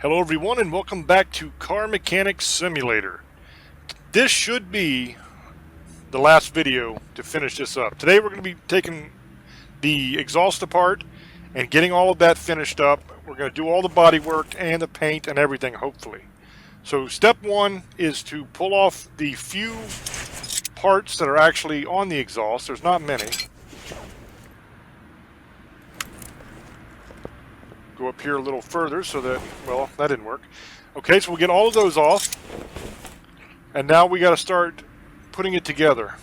Hello everyone and welcome back to Car Mechanics Simulator. This should be the last video to finish this up. Today we're going to be taking the exhaust apart and getting all of that finished up. We're going to do all the body work and the paint and everything, hopefully. So step one is to pull off the few parts that are actually on the exhaust. There's not many. Go up here a little further so that, well, that didn't work. Okay, so we'll get all of those off. And now we got to start putting it together.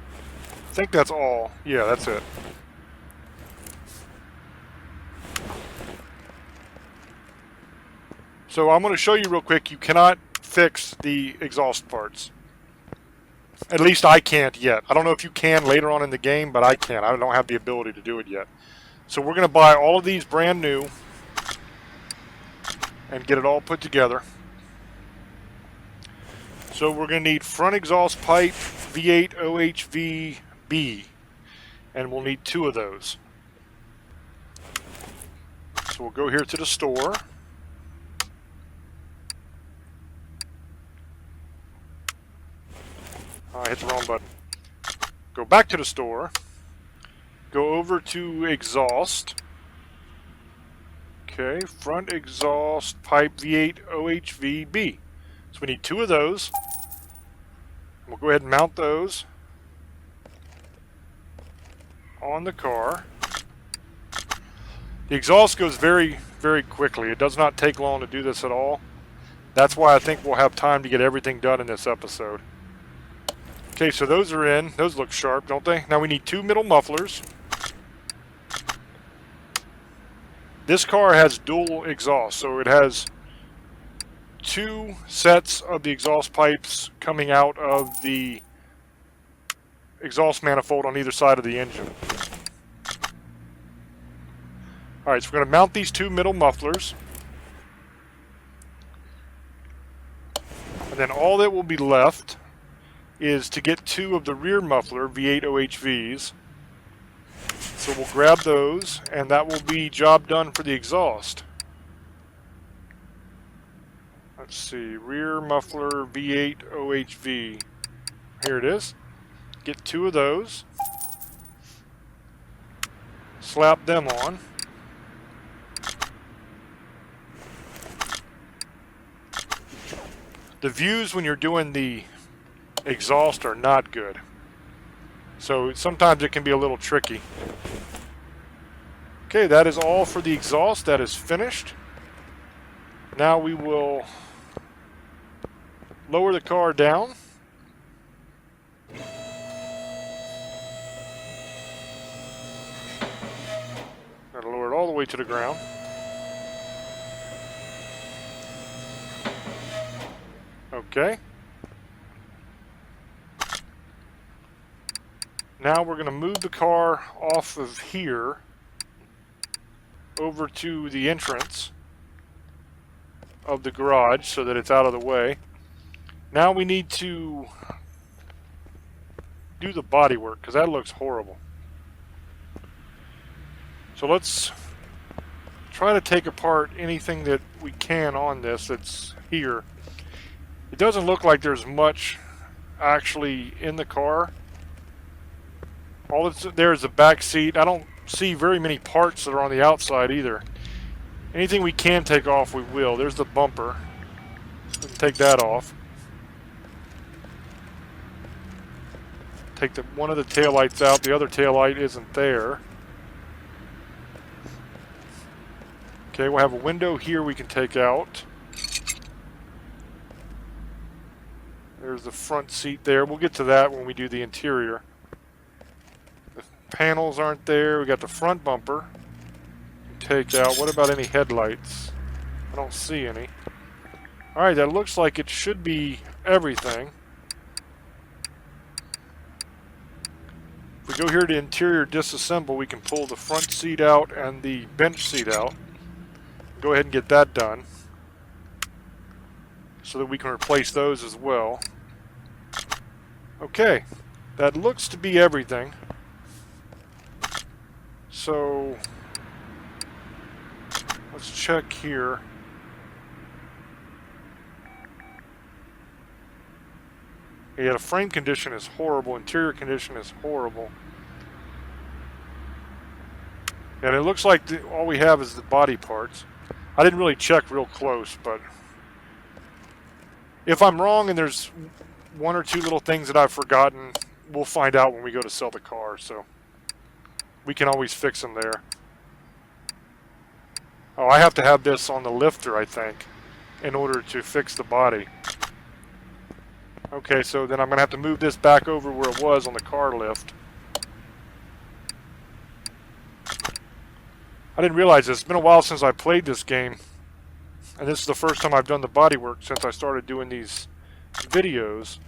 I think that's all. Yeah, that's it. So I'm going to show you real quick. You cannot fix the exhaust parts. At least I can't yet. I don't know if you can later on in the game, but I can't. I don't have the ability to do it yet. So we're going to buy all of these brand new and get it all put together. So we're going to need front exhaust pipe V8 OHVB, and we'll need 2 of those. So we'll go here to the store. I hit the wrong button. Go back to the store. Go over to exhaust. Okay, front exhaust pipe V8 OHVB. So we need 2 of those. We'll go ahead and mount those on the car. The exhaust goes very, very quickly. It does not take long to do this at all. That's why I think we'll have time to get everything done in this episode. Okay, so those are in. Those look sharp, don't they? Now we need 2 middle mufflers. This car has dual exhaust, so it has 2 sets of the exhaust pipes coming out of the exhaust manifold on either side of the engine. Alright, so we're going to mount these 2 middle mufflers. And then all that will be left is to get 2 of the rear muffler V8 OHVs. So we'll grab those, and that will be job done for the exhaust. Let's see, rear muffler V8 OHV. Here it is. Get 2 of those. Slap them on. The views when you're doing the exhaust are not good. So sometimes it can be a little tricky. Okay, that is all for the exhaust. That is finished. Now we will lower the car down. Gotta lower it all the way to the ground. Okay. Now we're going to move the car off of here over to the entrance of the garage so that it's out of the way. Now we need to do the body work because that looks horrible. So let's try to take apart anything that we can on this that's here. It doesn't look like there's much actually in the car. All that's there is the back seat. I don't see very many parts that are on the outside either. Anything we can take off, we will. There's the bumper. We can take that off. Take one of the taillights out. The other taillight isn't there. Okay, we'll have a window here we can take out. There's the front seat there. We'll get to that when we do the interior. The panels aren't there. We got the front bumper. Take out. What about any headlights? I don't see any. Alright, that looks like it should be everything. If we go here to interior disassemble, we can pull the front seat out and the bench seat out. Go ahead and get that done so that we can replace those as well. Okay, that looks to be everything. So let's check here. Yeah, the frame condition is horrible. Interior condition is horrible. And it looks like all we have is the body parts. I didn't really check real close, but if I'm wrong and there's one or two little things that I've forgotten, we'll find out when we go to sell the car, so we can always fix them there. Oh, I have to have this on the lifter, I think, in order to fix the body. Okay, so then I'm going to have to move this back over where it was on the car lift. I didn't realize this. It's been a while since I played this game. And this is the first time I've done the bodywork since I started doing these videos.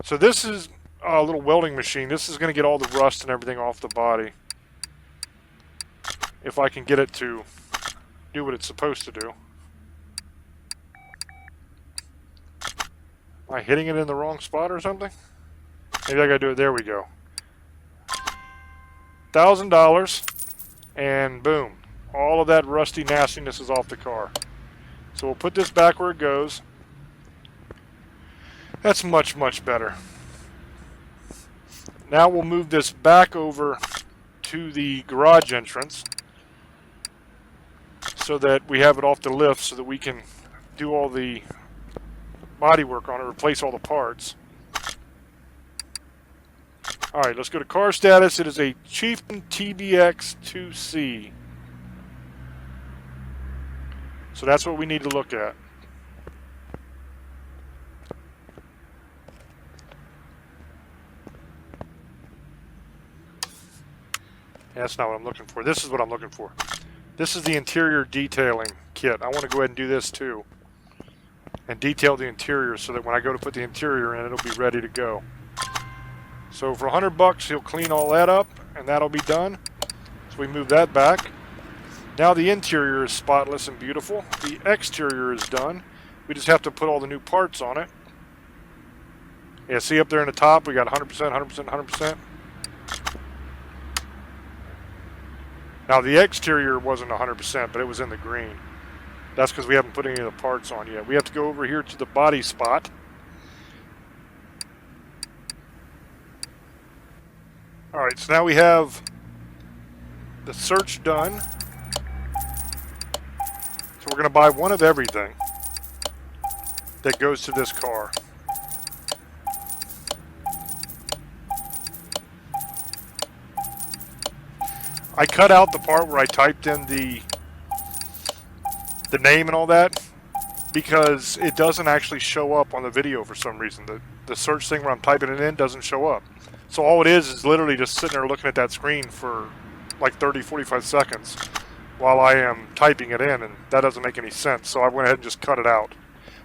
So this is a little welding machine. This is going to get all the rust and everything off the body. If I can get it to do what it's supposed to do. Am I hitting it in the wrong spot or something? Maybe I gotta do it. There we go. $1,000. And boom. All of that rusty nastiness is off the car. So we'll put this back where it goes. That's much, much better. Now we'll move this back over to the garage entrance so that we have it off the lift so that we can do all the body work on it, replace all the parts. Alright, let's go to car status. It is a Chieftain TBX 2C. So that's what we need to look at. That's not what I'm looking for. This is what I'm looking for. This is the interior detailing kit. I want to go ahead and do this too. And detail the interior so that when I go to put the interior in, it'll be ready to go. So for $100, he'll clean all that up, and that'll be done. So we move that back. Now the interior is spotless and beautiful. The exterior is done. We just have to put all the new parts on it. Yeah, see up there in the top, we got 100%, 100%, 100%. Now the exterior wasn't 100%, but it was in the green. That's because we haven't put any of the parts on yet. We have to go over here to the body spot. Alright, so now we have the search done. So we're going to buy one of everything that goes to this car. I cut out the part where I typed in the name and all that because it doesn't actually show up on the video for some reason. The search thing where I'm typing it in doesn't show up. So all it is literally just sitting there looking at that screen for like 30-45 seconds while I am typing it in, and that doesn't make any sense. So I went ahead and just cut it out.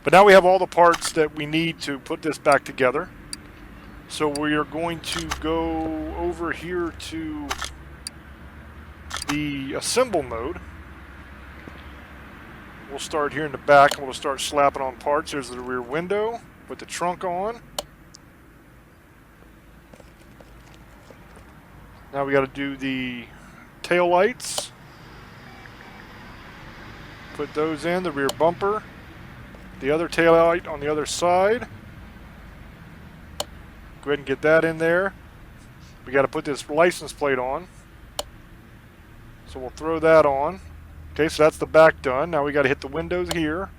But now we have all the parts that we need to put this back together. So we are going to go over here to the assemble mode. We'll start here in the back and we'll start slapping on parts. There's the rear window. Put the trunk on. Now we got to do the tail lights. Put those in, the rear bumper. The other tail light on the other side. Go ahead and get that in there. We got to put this license plate on. So we'll throw that on. Okay, so that's the back done. Now we got to hit the windows here.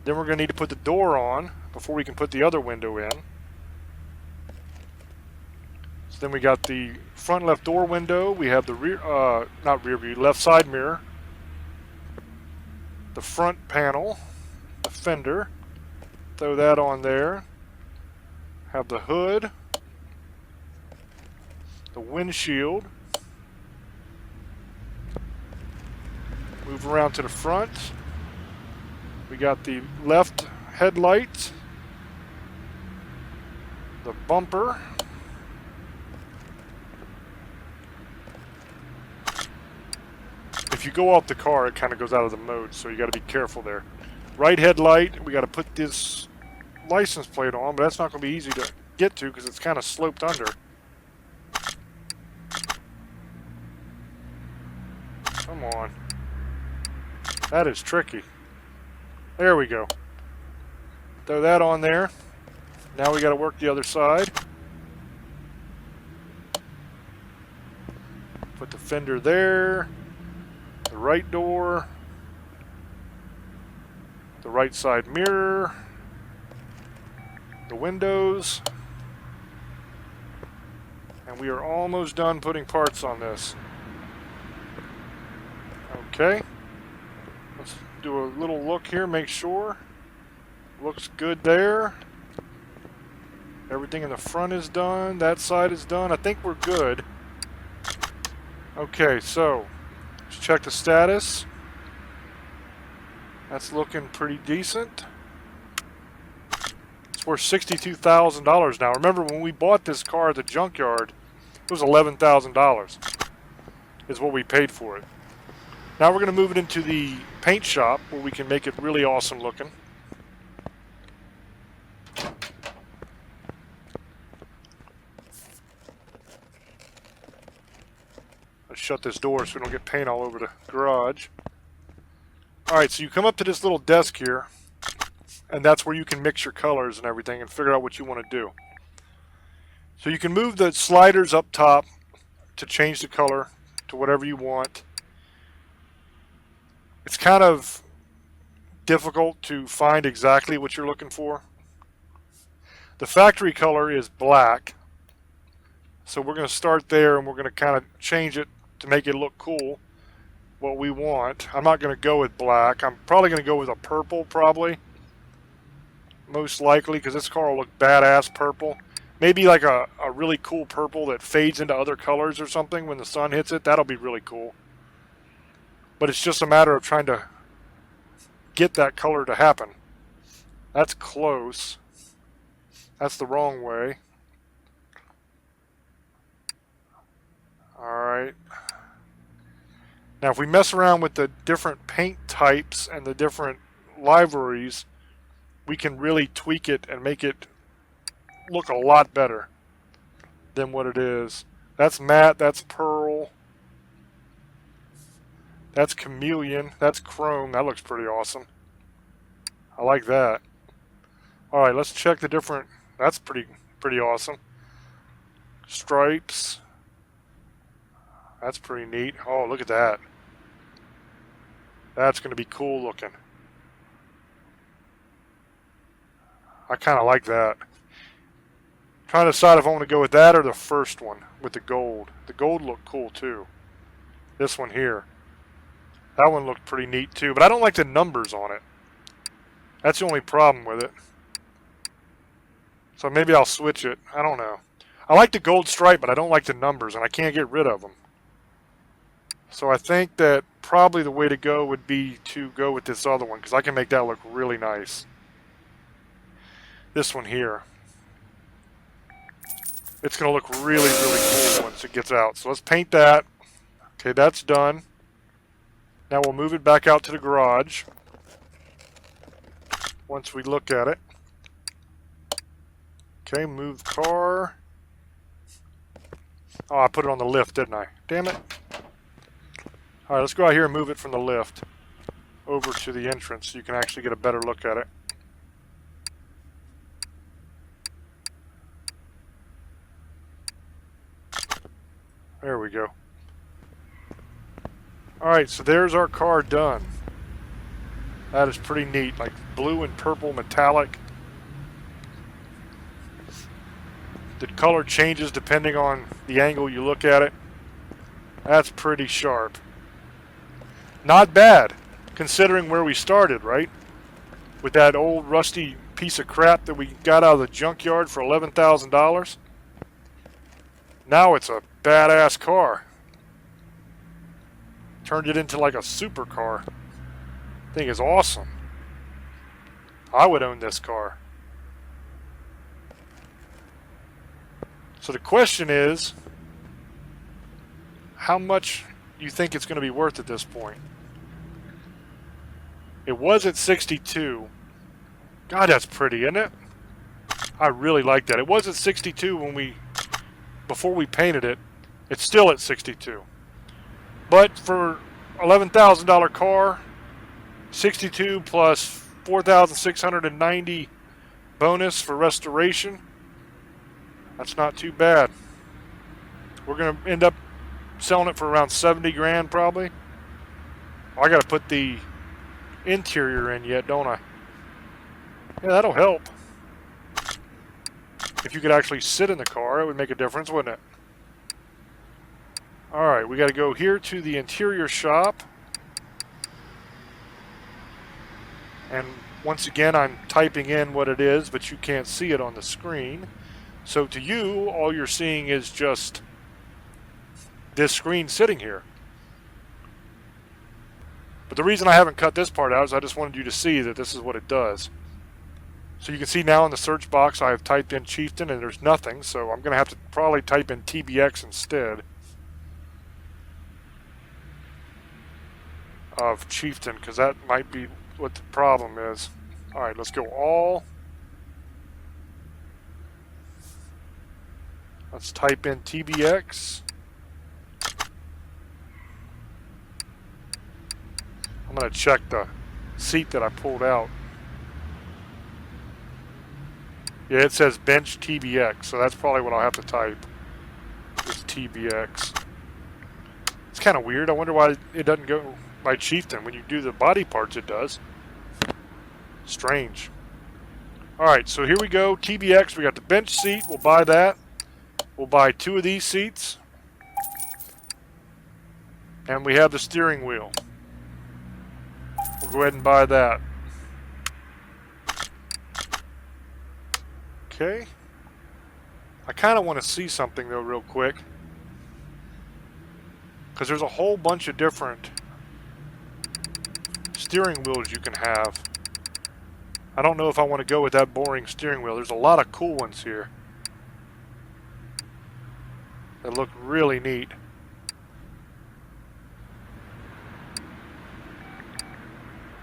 Then we're going to need to put the door on before we can put the other window in. So then we got the front left door window. We have the rear, not rear view, left side mirror. The front panel, the fender. Throw that on there. Have the hood. The windshield. Move around to the front. We got the left headlight, the bumper, if you go off the car it kind of goes out of the mode, so you got to be careful there. Right headlight, we got to put this license plate on, but that's not going to be easy to get to because it's kind of sloped under. Come on. That is tricky. There we go. Throw that on there. Now we got to work the other side. Put the fender there. The right door. The right side mirror. The windows. And we are almost done putting parts on this. Okay. Let's do a little look here, make sure. Looks good there. Everything in the front is done. That side is done. I think we're good. Okay, so let's check the status. That's looking pretty decent. It's worth $62,000 now. Remember, when we bought this car at the junkyard, it was $11,000 is what we paid for it. Now we're going to move it into the paint shop where we can make it really awesome looking. Let's shut this door so we don't get paint all over the garage. Alright, so you come up to this little desk here, and that's where you can mix your colors and everything and figure out what you want to do. So you can move the sliders up top to change the color to whatever you want. It's kind of difficult to find exactly what you're looking for. The factory color is black, so we're going to start there and we're going to kind of change it to make it look cool, what we want. I'm not going to go with black. I'm probably going to go with a purple, probably. Most likely, because this car will look badass purple. Maybe like a really cool purple that fades into other colors or something when the sun hits it. That'll be really cool. But it's just a matter of trying to get that color to happen. That's close. That's the wrong way. Alright. Now if we mess around with the different paint types and the different liveries, we can really tweak it and make it look a lot better than what it is. That's matte, that's pearl, that's chameleon, that's chrome. That looks pretty awesome. I like that. Alright, let's check the different. That's pretty awesome. Stripes. That's pretty neat. Oh, look at that. That's going to be cool looking. I kind of like that. Trying to decide if I want to go with that or the first one with the gold. The gold looked cool too. This one here. That one looked pretty neat too, but I don't like the numbers on it. That's the only problem with it. So maybe I'll switch it. I don't know. I like the gold stripe, but I don't like the numbers, and I can't get rid of them. So I think that probably the way to go would be to go with this other one, because I can make that look really nice. This one here. It's going to look really, really cool once it gets out. So let's paint that. Okay, that's done. Now we'll move it back out to the garage once we look at it. Okay, move car. Oh, I put it on the lift, didn't I? Damn it. Alright, let's go out here and move it from the lift over to the entrance so you can actually get a better look at it. There we go. Alright, so there's our car done. That is pretty neat, like blue and purple metallic. The color changes depending on the angle you look at it. That's pretty sharp. Not bad, considering where we started, right? With that old rusty piece of crap that we got out of the junkyard for $11,000. Now it's a badass car. Turned it into like a supercar. Thing is awesome. I would own this car. So the question is, how much you think it's going to be worth at this point? It was at 62. God, that's pretty, isn't it? I really like that. It was at 62 when before we painted it. It's still at 62. But for $11,000 car, 62 plus 4,690 bonus for restoration. That's not too bad. We're going to end up selling it for around 70 grand probably. Oh, I got to put the interior in yet, don't I? Yeah, that'll help. If you could actually sit in the car, it would make a difference, wouldn't it? Alright, we got to go here to the interior shop. And once again, I'm typing in what it is, but you can't see it on the screen. So to you, all you're seeing is just this screen sitting here. But the reason I haven't cut this part out is I just wanted you to see that this is what it does. So you can see now in the search box I have typed in Chieftain and there's nothing, so I'm going to have to probably type in TBX instead of Chieftain, because that might be what the problem is. Alright, let's go all. Let's type in TBX. I'm going to check the seat that I pulled out. Yeah, it says bench TBX, so that's probably what I'll have to type. Is TBX. It's kind of weird. I wonder why it doesn't go by Chieftain. When you do the body parts, it does. Strange. Alright, so here we go. TBX, we got the bench seat. We'll buy that. We'll buy 2 of these seats. And we have the steering wheel. We'll go ahead and buy that. Okay. I kind of want to see something though real quick. Because there's a whole bunch of different steering wheels you can have. I don't know if I want to go with that boring steering wheel. There's a lot of cool ones here that look really neat.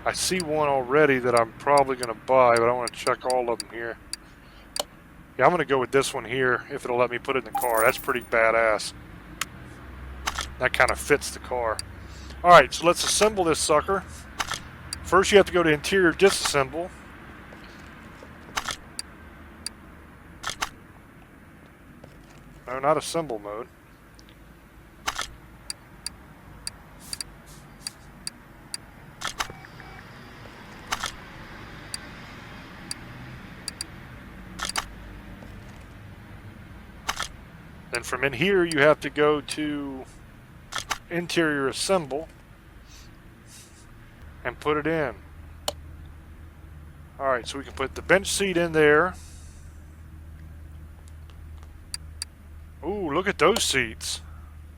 I see one already that I'm probably going to buy, but I want to check all of them here. Yeah, I'm going to go with this one here, if it'll let me put it in the car. That's pretty badass. That kind of fits the car. Alright, so let's assemble this sucker. First you have to go to interior disassemble. No, not assemble mode. Then from in here you have to go to interior assemble and put it in. Alright, so we can put the bench seat in there. Ooh, look at those seats.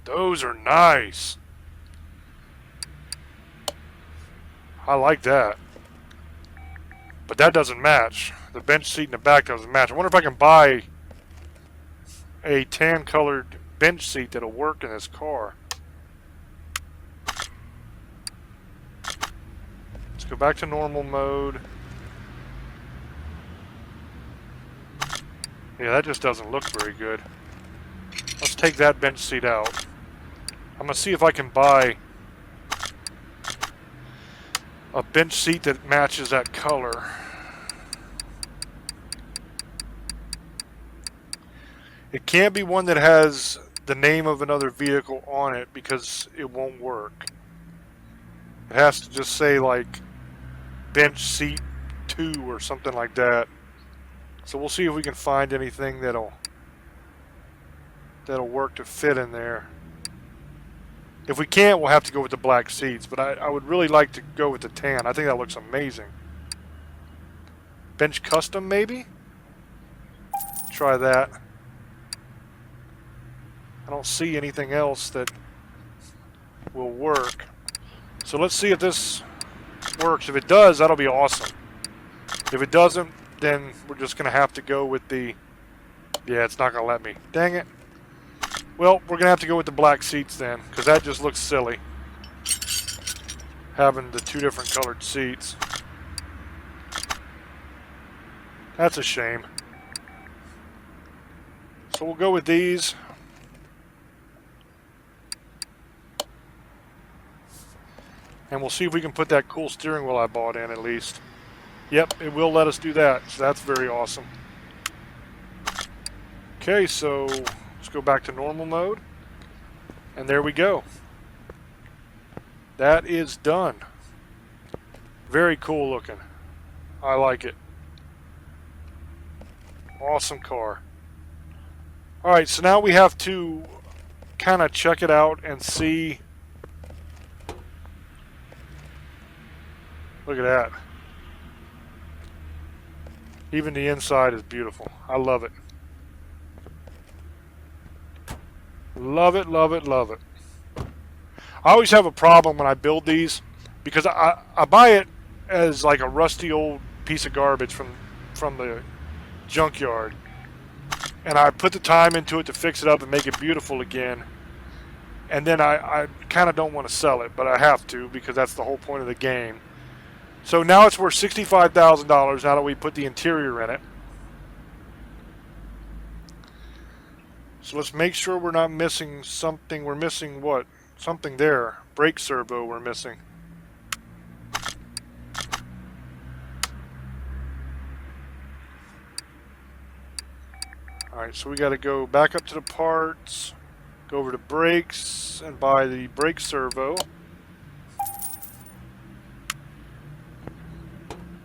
Those are nice. I like that. But that doesn't match. The bench seat in the back doesn't match. I wonder if I can buy a tan colored bench seat that'll work in this car. Let's go back to normal mode. Yeah, that just doesn't look very good. Let's take that bench seat out. I'm going to see if I can buy a bench seat that matches that color. It can't be one that has the name of another vehicle on it because it won't work. It has to just say like bench seat 2 or something like that. So we'll see if we can find anything that'll work to fit in there. If we can't, we'll have to go with the black seats, but I would really like to go with the tan. I think that looks amazing. Bench custom maybe? Try that. I don't see anything else that will work. So let's see if this works. If it does, that'll be awesome. If it doesn't, then we're just going to have to go with the... Yeah, it's not going to let me. Dang it. Well, we're going to have to go with the black seats then, because that just looks silly. Having the 2 different colored seats. That's a shame. So we'll go with these. And we'll see if we can put that cool steering wheel I bought in at least. Yep, it will let us do that, so that's very awesome. Okay, so let's go back to normal mode. And there we go. That is done. Very cool looking. I like it. Awesome car. Alright, so now we have to kind of check it out and see. Look at that. Even the inside is beautiful. I love it. Love it, love it, love it. I always have a problem when I build these because I buy it as like a rusty old piece of garbage from the junkyard, and I put the time into it to fix it up and make it beautiful again, and then I kind of don't want to sell it, but I have to because that's the whole point of the game. So now it's worth $65,000 now that we put the interior in it. So let's make sure we're not missing something. We're missing what? Something there. Brake servo we're missing. Alright, so we got to go back up to the parts, go over to brakes, and buy the brake servo.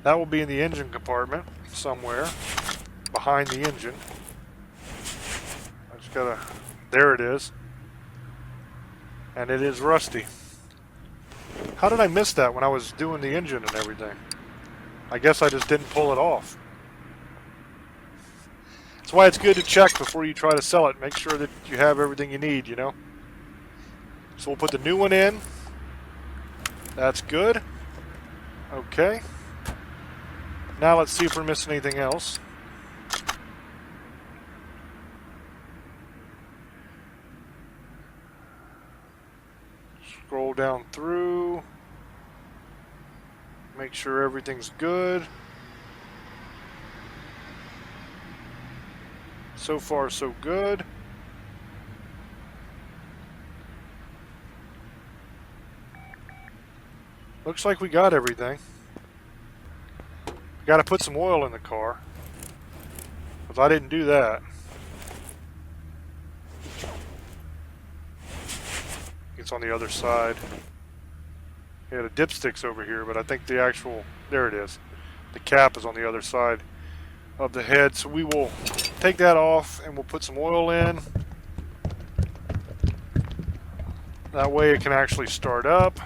That will be in the engine compartment somewhere behind the engine. I just gotta, there it is. And it is rusty. How did I miss that when I was doing the engine and everything? I guess I just didn't pull it off. That's why it's good to check before you try to sell it. Make sure that you have everything you need, you know. So we'll put the new one in. That's good. Okay. Now let's see if we're missing anything else. Scroll down through. Make sure everything's good. So far, so good. Looks like we got everything. Got to put some oil in the car, because I didn't do that. It's on the other side. Yeah, the dipstick's over here, but I think the actual, there it is. The cap is on the other side of the head, so we will take that off and we'll put some oil in. That way it can actually start up.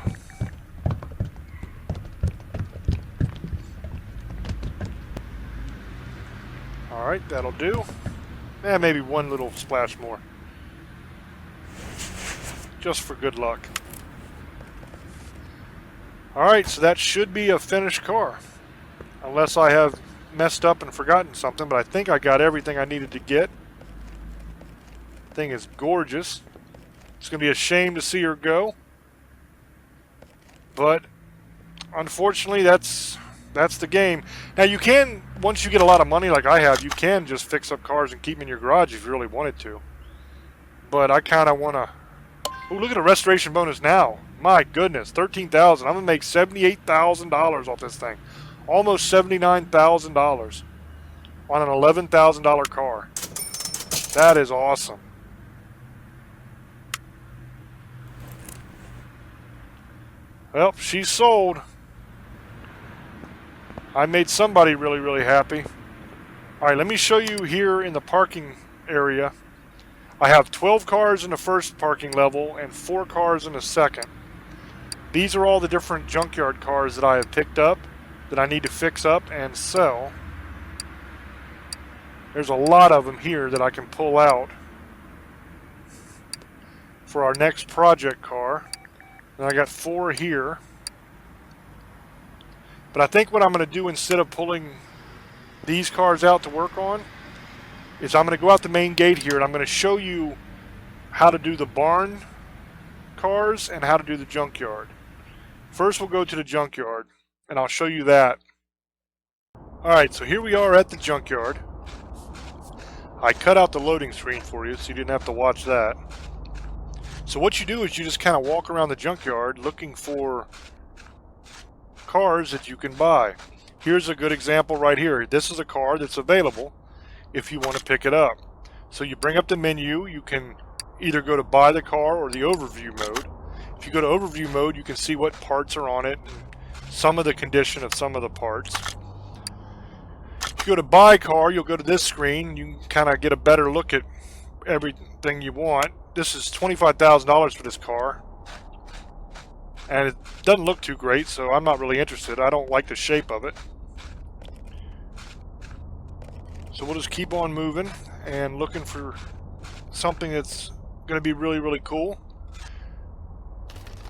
Alright, that'll do. Maybe one little splash more. Just for good luck. Alright, so that should be a finished car. Unless I have messed up and forgotten something, but I think I got everything I needed to get. Thing is gorgeous. It's going to be a shame to see her go. But unfortunately, that's the game. Now you can, once you get a lot of money like I have, you can just fix up cars and keep them in your garage if you really wanted to. But I kind of want to... Oh, look at the restoration bonus now. My goodness, $13,000. I'm going to make $78,000 off this thing. Almost $79,000 on an $11,000 car. That is awesome. Well, she's sold. I made somebody really, really happy. Alright, let me show you here in the parking area. I have 12 cars in the first parking level and 4 cars in the second. These are all the different junkyard cars that I have picked up that I need to fix up and sell. There's a lot of them here that I can pull out for our next project car. And I got 4 here. But I think what I'm going to do instead of pulling these cars out to work on is I'm going to go out the main gate here and I'm going to show you how to do the barn cars and how to do the junkyard. First we'll go to the junkyard and I'll show you that. Alright, so here we are at the junkyard. I cut out the loading screen for you so you didn't have to watch that. So what you do is you just kind of walk around the junkyard looking for cars that you can buy. Here's a good example right here. This is a car that's available if you want to pick it up. So you bring up the menu, you can either go to buy the car or the overview mode. If you go to overview mode, you can see what parts are on it and some of the condition of some of the parts. If you go to buy car, you'll go to this screen. You can kind of get a better look at everything you want. This is $25,000 for this car. And it doesn't look too great, so I'm not really interested. I don't like the shape of it. So we'll just keep on moving and looking for something that's going to be really, really cool.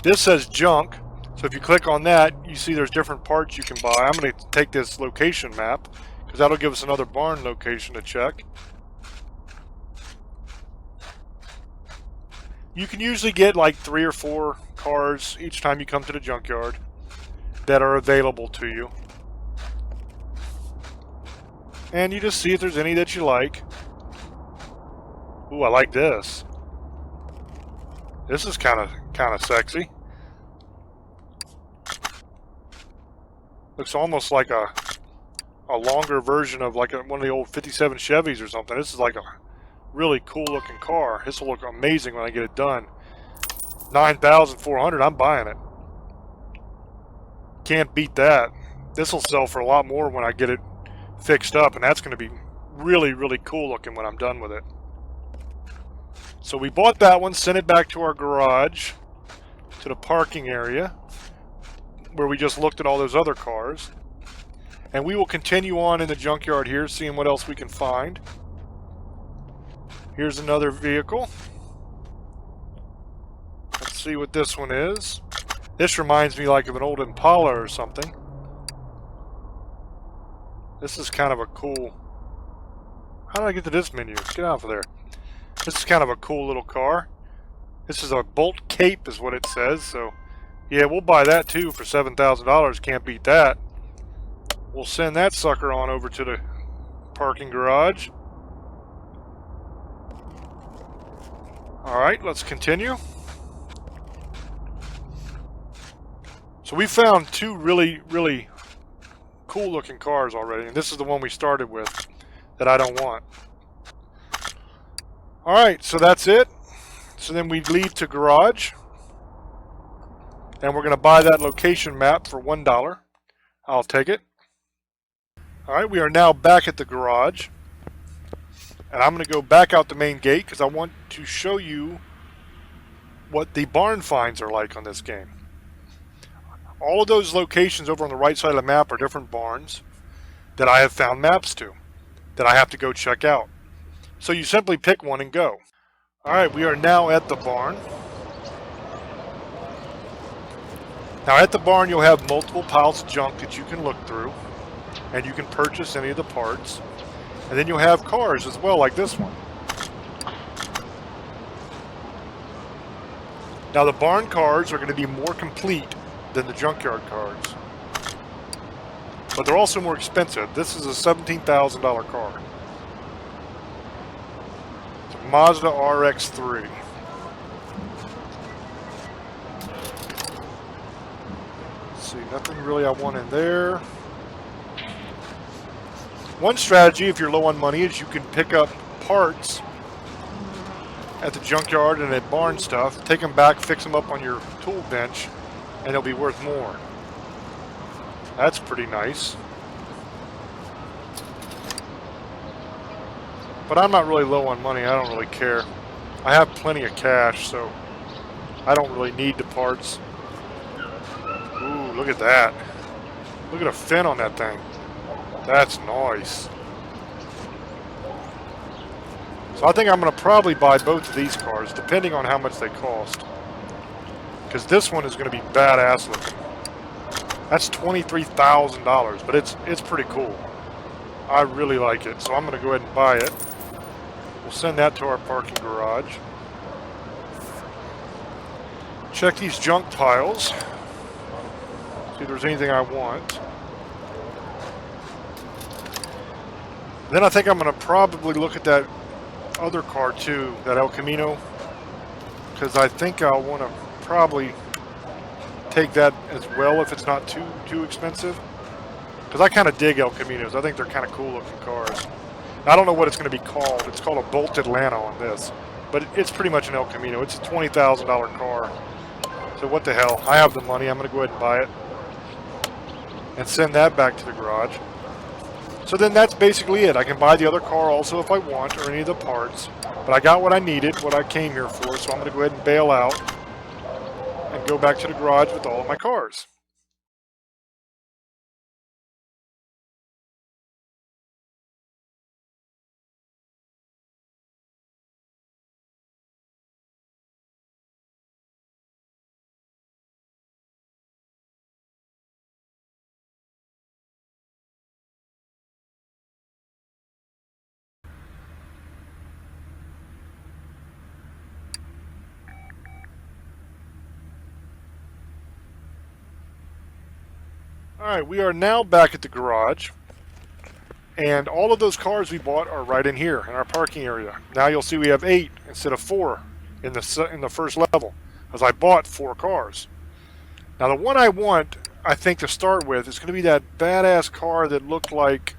This says junk, so if you click on that, you see there's different parts you can buy. I'm going to take this location map, because that'll give us another barn location to check. You can usually get like 3 or 4 cars each time you come to the junkyard that are available to you. And you just see if there's any that you like. Ooh, I like this. This is kind of sexy. Looks almost like a longer version of like one of the old 57 Chevys or something. This is like a really cool looking car. This will look amazing when I get it done. $9,400, I'm buying it. Can't beat that. This will sell for a lot more when I get it fixed up, and that's going to be really, really cool looking when I'm done with it. So we bought that one, sent it back to our garage, to the parking area, where we just looked at all those other cars. And we will continue on in the junkyard here, seeing what else we can find. Here's another vehicle. Let's see what this one is. This reminds me like of an old Impala or something. This is kind of a cool... How did I get to this menu? Get out of there. This is kind of a cool little car. This is a Bolt Cape is what it says. So, yeah, we'll buy that too for $7,000. Can't beat that. We'll send that sucker on over to the parking garage. Alright, let's continue. So we found 2 really, really cool looking cars already, and this is the one we started with that I don't want. Alright, so that's it. So then we leave to garage, and we're going to buy that location map for $1. I'll take it. Alright, we are now back at the garage, and I'm going to go back out the main gate because I want to show you what the barn finds are like on this game. All of those locations over on the right side of the map are different barns that I have found maps to, that I have to go check out. So you simply pick one and go. Alright, we are now at the barn. Now at the barn you'll have multiple piles of junk that you can look through, and you can purchase any of the parts. And then you'll have cars as well, like this one. Now the barn cars are going to be more complete than the junkyard cars, but they're also more expensive. This is a $17,000 car. It's a Mazda RX-3. Let's see, nothing really I want in there. One strategy if you're low on money is you can pick up parts at the junkyard and at barn stuff, take them back, fix them up on your tool bench, and they'll be worth more. That's pretty nice. But I'm not really low on money. I don't really care. I have plenty of cash, so I don't really need the parts. Ooh, look at that. Look at a fin on that thing. That's nice. So I think I'm going to probably buy both of these cars, depending on how much they cost. Because this one is going to be badass looking. That's $23,000, but it's pretty cool. I really like it, so I'm going to go ahead and buy it. We'll send that to our parking garage. Check these junk piles. See if there's anything I want. Then I think I'm going to probably look at that other car too, that El Camino, because I think I'll want to probably take that as well if it's not too expensive. Because I kind of dig El Caminos. I think they're kind of cool looking cars. I don't know what it's going to be called. It's called a Bolt Atlanta on this. But it's pretty much an El Camino. It's a $20,000 car. So what the hell? I have the money. I'm going to go ahead and buy it. And send that back to the garage. So then that's basically it. I can buy the other car also if I want, or any of the parts. But I got what I needed, what I came here for. So I'm going to go ahead and bail out. And go back to the garage with all of my cars. Alright, we are now back at the garage, and all of those cars we bought are right in here, in our parking area. Now you'll see we have 8 instead of 4 in the first level, as I bought 4 cars. Now the one I want, I think to start with, is going to be that badass car that looked like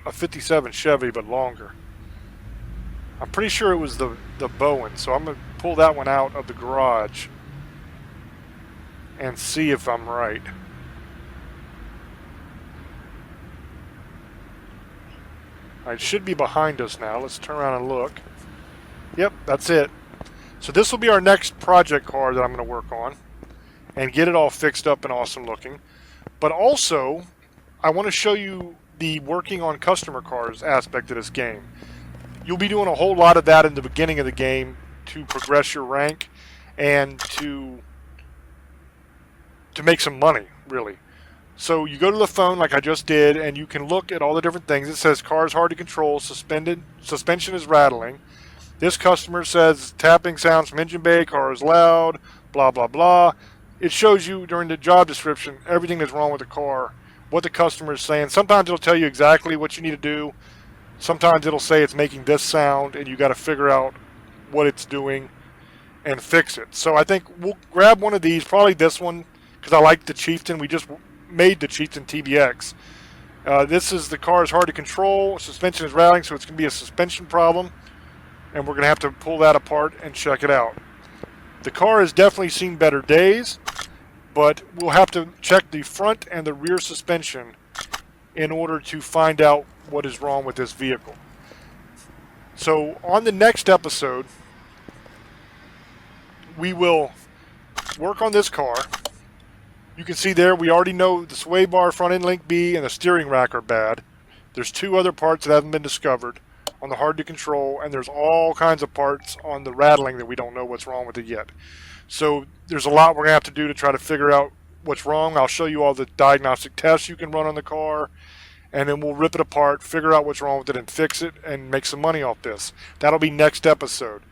a 57 Chevy, but longer. I'm pretty sure it was the Bowen, so I'm going to pull that one out of the garage and see if I'm right. It should be behind us now. Let's turn around and look. Yep, that's it. So this will be our next project car that I'm going to work on and get it all fixed up and awesome looking. But also, I want to show you the working on customer cars aspect of this game. You'll be doing a whole lot of that in the beginning of the game to progress your rank and to make some money, really. So you go to the phone like I just did, and you can look at all the different things. It says car's hard to control, suspension is rattling. This customer says tapping sounds from engine bay, car is loud, blah, blah, blah. It shows you during the job description everything that's wrong with the car, what the customer is saying. Sometimes it'll tell you exactly what you need to do. Sometimes it'll say it's making this sound, and you got to figure out what it's doing and fix it. So I think we'll grab one of these, probably this one, because I like the Chieftain. We just made the Chieftain TBX. This is the car is hard to control. Suspension is rattling, so it's going to be a suspension problem. And we're going to have to pull that apart and check it out. The car has definitely seen better days, but we'll have to check the front and the rear suspension in order to find out what is wrong with this vehicle. So on the next episode, we will work on this car. You can see there we already know the sway bar, front end link B, and the steering rack are bad. There's 2 other parts that haven't been discovered on the hard to control, and there's all kinds of parts on the rattling that we don't know what's wrong with it yet. So there's a lot we're going to have to do to try to figure out what's wrong. I'll show you all the diagnostic tests you can run on the car, and then we'll rip it apart, figure out what's wrong with it, and fix it, and make some money off this. That'll be next episode.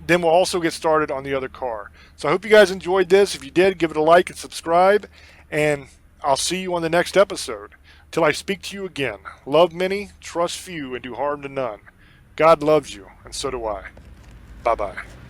Then we'll also get started on the other car. So I hope you guys enjoyed this. If you did, give it a like and subscribe. And I'll see you on the next episode. Till I speak to you again. Love many, trust few, and do harm to none. God loves you, and so do I. Bye-bye.